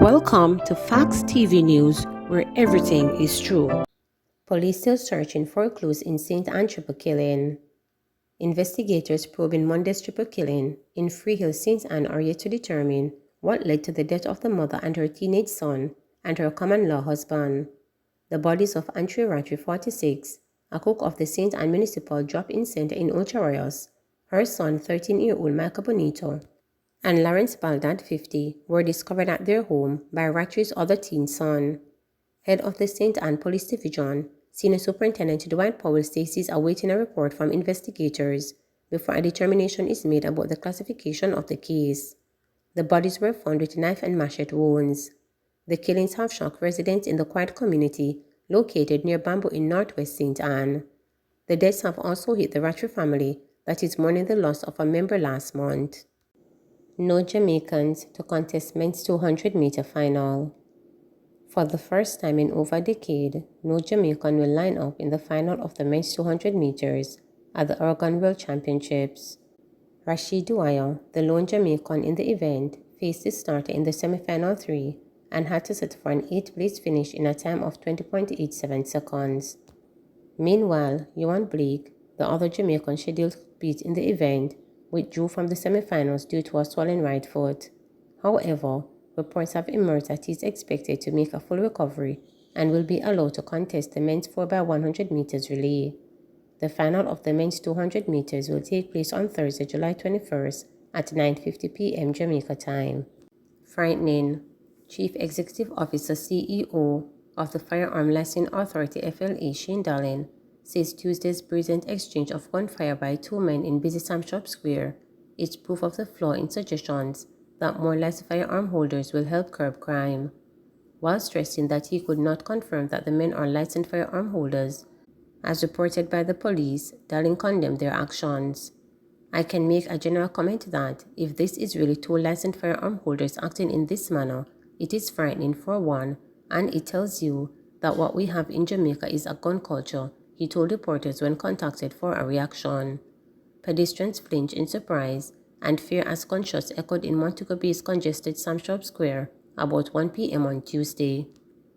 Welcome to Facts TV News, where everything is true. Police still searching for clues in St. Anne triple killing. Investigators probing Monday's triple killing in Freehill, St. Anne are yet to determine what led to the death of the mother and her teenage son and her common-law husband. The bodies of Antri Ratri, 46, a cook of the St. Anne Municipal Drop-In Center in Ocho Rios, her son, 13-year-old Michael Bonito, and Lawrence Baldad, 50, were discovered at their home by Ratri's other teen son. Head of the St. Anne Police Division, Senior Superintendent Dwight Powell, says he's awaiting a report from investigators before a determination is made about the classification of the case. The bodies were found with knife and machete wounds. The killings have shocked residents in the quiet community located near Bamboo in northwest St. Anne. The deaths have also hit the Ratri family that is mourning the loss of a member last month. No Jamaicans to contest men's 200-meter final. For the first time in over a decade, no Jamaican will line up in the final of the men's 200 meters at the Oregon World Championships. Rashid Dwyer, the lone Jamaican in the event, faced his starter in the semi-final 3 and had to settle for an 8th-place finish in a time of 20.87 seconds. Meanwhile, Ewan Blake, the other Jamaican scheduled to compete in the event, withdrew from the semi-finals due to a swollen right foot. However, reports have emerged that he is expected to make a full recovery and will be allowed to contest the men's 4x100 meters relay. The final of the men's 200 meters will take place on Thursday, July 21st at 9:50 p.m. Jamaica time. Frightening. Chief Executive Officer CEO of the Firearm Licensing Authority FLA, Shane Dallin, says Tuesday's brazen exchange of gunfire by two men in busy Sam Shop Square is proof of the flaw in suggestions that more licensed firearm holders will help curb crime. While stressing that he could not confirm that the men are licensed firearm holders, as reported by the police, Dallin condemned their actions. I can make a general comment that if this is really two licensed firearm holders acting in this manner, it is frightening for one, and it tells you that what we have in Jamaica is a gun culture, he told reporters when contacted for a reaction. Pedestrians flinched in surprise and fear as gunshots echoed in Montego Bay's congested Sam Shop Square about 1 p.m. on Tuesday.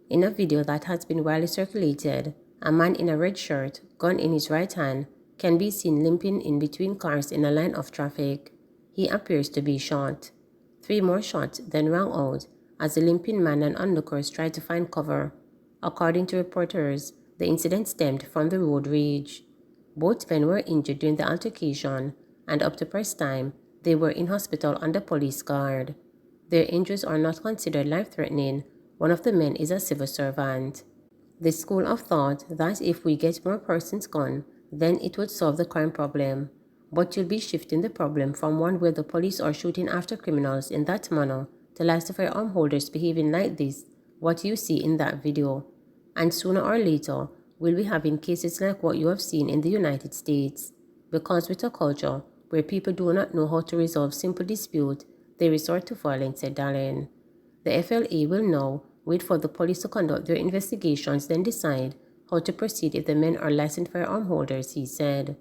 In a video that has been widely circulated, a man in a red shirt, gun in his right hand, can be seen limping in between cars in a line of traffic. He appears to be shot. 3 more shots then rang out as the limping man and onlookers tried to find cover. According to reporters, the incident stemmed from the road rage. Both men were injured during the altercation, and up to press time, they were in hospital under police guard. Their injuries are not considered life-threatening. One of the men is a civil servant. The school of thought that if we get more persons gone, then it would solve the crime problem. But you'll be shifting the problem from one where the police are shooting after criminals in that manner to licensed firearm holders behaving like this, what you see in that video. And sooner or later, we'll be having cases like what you have seen in the United States. Because with a culture where people do not know how to resolve simple dispute, they resort to violence, said Dallin. The FLA will now wait for the police to conduct their investigations, then decide how to proceed if the men are licensed firearm holders, he said.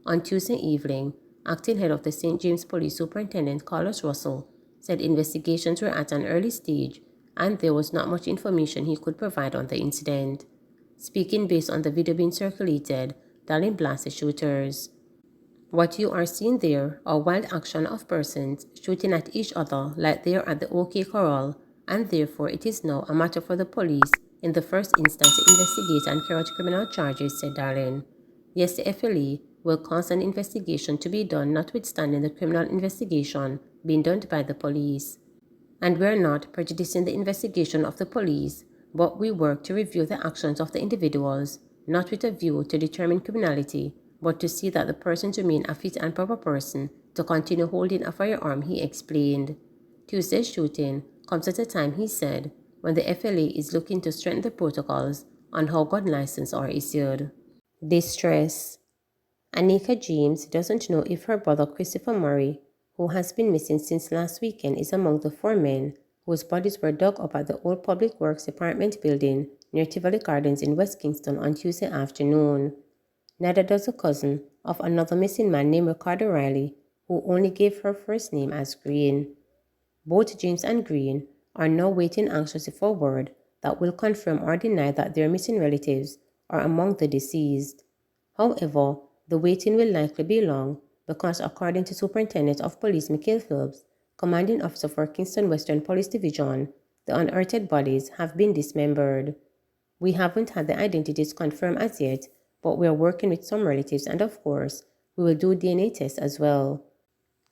On Tuesday evening, acting head of the St. James Police Superintendent Carlos Russell said investigations were at an early stage and there was not much information he could provide on the incident. Speaking based on the video being circulated, Dallin blasted shooters. What you are seeing there are wild action of persons shooting at each other like they are at the OK Corral, and therefore it is now a matter for the police in the first instance to investigate and carry out criminal charges, said Dallin. Yes, the FLA will cause an investigation to be done notwithstanding the criminal investigation being done by the police. And we are not prejudicing the investigation of the police, but we work to review the actions of the individuals, not with a view to determine criminality, but to see that the persons remain a fit and proper person to continue holding a firearm, he explained. Tuesday's shooting comes at a time, he said, when the FLA is looking to strengthen the protocols on how gun licenses are issued. Distress. Anika James doesn't know if her brother Christopher Murray, who has been missing since last weekend, is among the 4 men whose bodies were dug up at the old Public Works Department building near Tivoli Gardens in West Kingston on Tuesday afternoon. Neither does a cousin of another missing man named Ricardo Riley, who only gave her first name as Green. Both James and Green are now waiting anxiously for word that will confirm or deny that their missing relatives are among the deceased. However, the waiting will likely be long because, according to Superintendent of Police Michael Phillips, commanding officer for Kingston Western Police Division, the unearthed bodies have been dismembered. We haven't had the identities confirmed as yet, but we are working with some relatives and, of course, we will do DNA tests as well.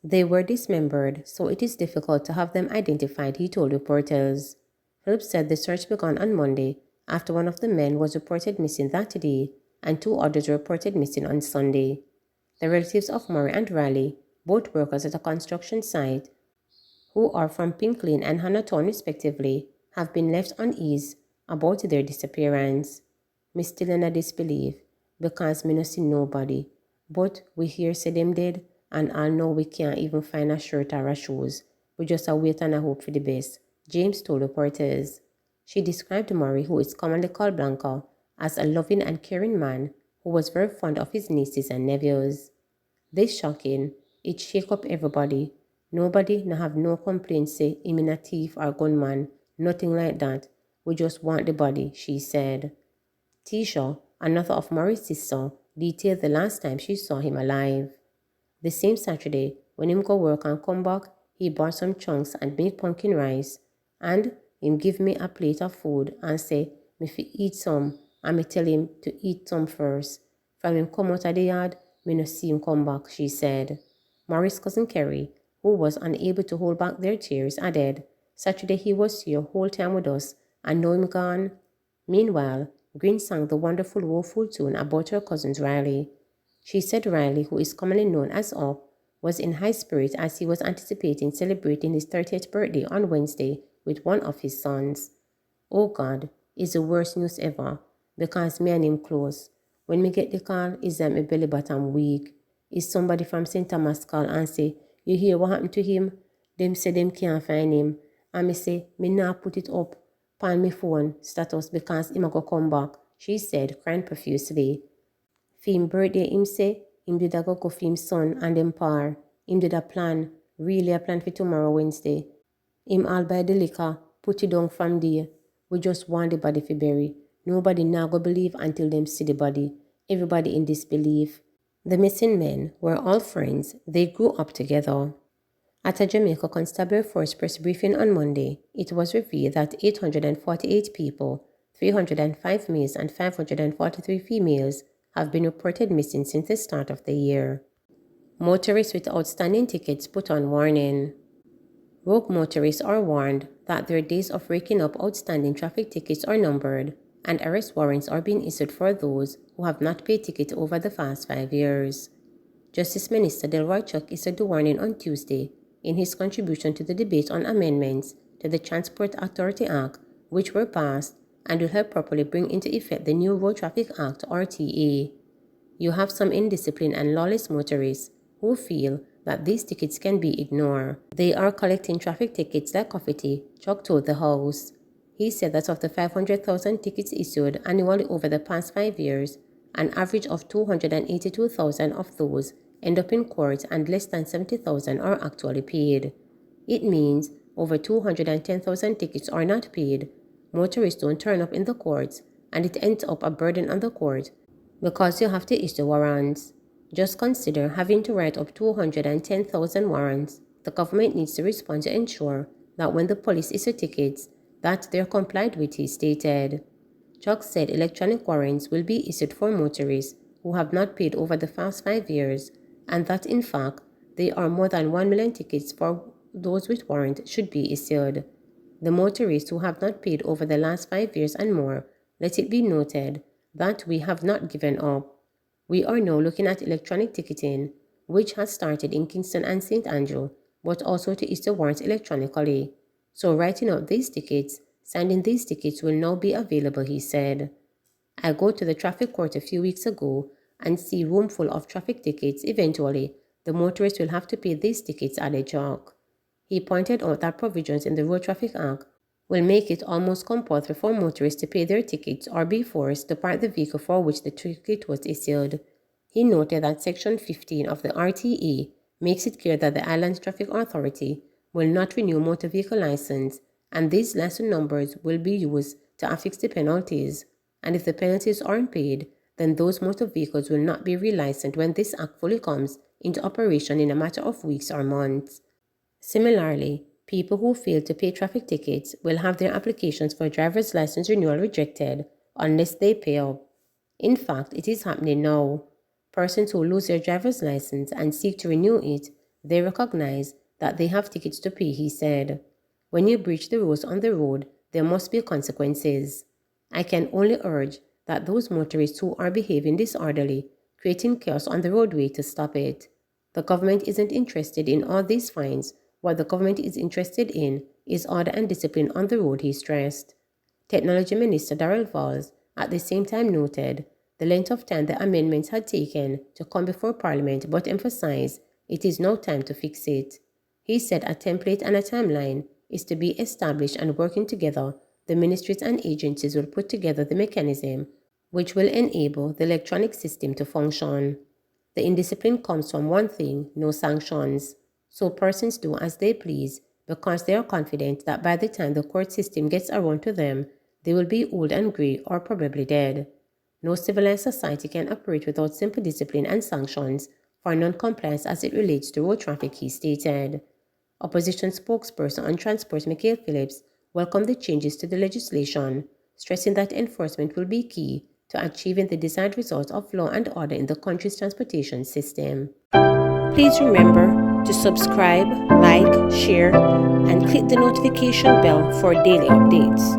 They were dismembered, so it is difficult to have them identified, he told reporters. Phillips said the search began on Monday after one of the men was reported missing that day and 2 others were reported missing on Sunday. The relatives of Murray and Riley, both workers at a construction site, who are from Pink Lane and Hannahtown respectively, have been left uneasy about their disappearance. Me still in a disbelief, because me no see nobody. But we hear say them dead, and I know we can't even find a shirt or a shoes. We just a wait and a hope for the best, James told reporters. She described Murray, who is commonly called Blanca, as a loving and caring man who was very fond of his nieces and nephews. This shocking, it shake up everybody. Nobody no have no complaints say him in a thief or gunman, nothing like that. We just want the body, she said. Tisha, another of Murray's sister, detailed the last time she saw him alive. The same Saturday, when him go work and come back, he bought some chunks and made pumpkin rice, and him give me a plate of food and say me fi eat some, and me tell him to eat some first. From him come out of the yard, me no see him come back, she said. Murray's cousin Kerry, who was unable to hold back their tears, added, Saturday he was here whole time with us, and now him gone. Meanwhile, Green sang the wonderful woeful tune about her cousin Riley. She said Riley, who is commonly known as Up, was in high spirits as he was anticipating celebrating his 30th birthday on Wednesday with one of his sons. Oh God, it's the worst news ever, because me and him close. When me get the call, is that my belly bottom weak. Is somebody from St. Thomas call and say, you hear what happened to him? Them say them can't find him. And me say, me nah put it up on my phone status because him a go come back, she said, crying profusely. For him birthday, him say, him did a go for him son and them par. Him did a plan, really a plan for tomorrow Wednesday. Him all buy the liquor, put it down from there. We just want the body for bury. Nobody now go believe until them see the body. Everybody in disbelief. The missing men were all friends. They grew up together. At a Jamaica Constabulary Force press briefing on Monday, it was revealed that 848 people, 305 males and 543 females, have been reported missing since the start of the year. Motorists with outstanding tickets put on warning. Rogue motorists are warned that their days of raking up outstanding traffic tickets are numbered, and arrest warrants are being issued for those who have not paid tickets over the past 5 years. Justice Minister Delroy Chuck issued the warning on Tuesday in his contribution to the debate on amendments to the Transport Authority Act, which were passed and will help properly bring into effect the new Road Traffic Act, RTA. You have some indisciplined and lawless motorists who feel that these tickets can be ignored. They are collecting traffic tickets like confetti, Chuck told the House. He said that of the 500,000 tickets issued annually over the past 5 years, an average of 282,000 of those end up in court and less than 70,000 are actually paid. It means over 210,000 tickets are not paid. Motorists don't turn up in the courts, and it ends up a burden on the court because you have to issue warrants. Just consider having to write up 210,000 warrants. The government needs to respond to ensure that when the police issue tickets, that they're complied with, he stated. Chuck said electronic warrants will be issued for motorists who have not paid over the past 5 years, and that in fact, there are more than 1 million tickets for those with warrant should be issued. The motorists who have not paid over the last 5 years and more, let it be noted that we have not given up. We are now looking at electronic ticketing, which has started in Kingston and St. Andrew, but also to issue warrants electronically. So writing out these tickets, signing these tickets will now be available, he said. I go to the traffic court a few weeks ago and see room full of traffic tickets. Eventually, the motorists will have to pay these tickets at a joke. He pointed out that provisions in the Road Traffic Act will make it almost compulsory for motorists to pay their tickets or be forced to park the vehicle for which the ticket was issued. He noted that Section 15 of the RTA makes it clear that the Islands Traffic Authority will not renew motor vehicle license and these lesser numbers will be used to affix the penalties. And if the penalties aren't paid, then those motor vehicles will not be relicensed when this act fully comes into operation in a matter of weeks or months. Similarly, people who fail to pay traffic tickets will have their applications for driver's license renewal rejected unless they pay up. In fact, it is happening now. Persons who lose their driver's license and seek to renew it, they recognize that they have tickets to pay, he said. When you breach the rules on the road, there must be consequences. I can only urge that those motorists who are behaving disorderly, creating chaos on the roadway, to stop it. The government isn't interested in all these fines. What the government is interested in is order and discipline on the road, he stressed. Technology Minister Darrell Valls at the same time noted the length of time the amendments had taken to come before Parliament, but emphasized it is now time to fix it. He said a template and a timeline is to be established, and working together, the ministries and agencies will put together the mechanism which will enable the electronic system to function. The indiscipline comes from one thing: no sanctions. So persons do as they please because they are confident that by the time the court system gets around to them, they will be old and grey or probably dead. No civilized society can operate without simple discipline and sanctions for non-compliance as it relates to road traffic, he stated. Opposition spokesperson on transport Michael Phillips welcomed the changes to the legislation, stressing that enforcement will be key to achieving the desired result of law and order in the country's transportation system. Please remember to subscribe, like, share, and click the notification bell for daily updates.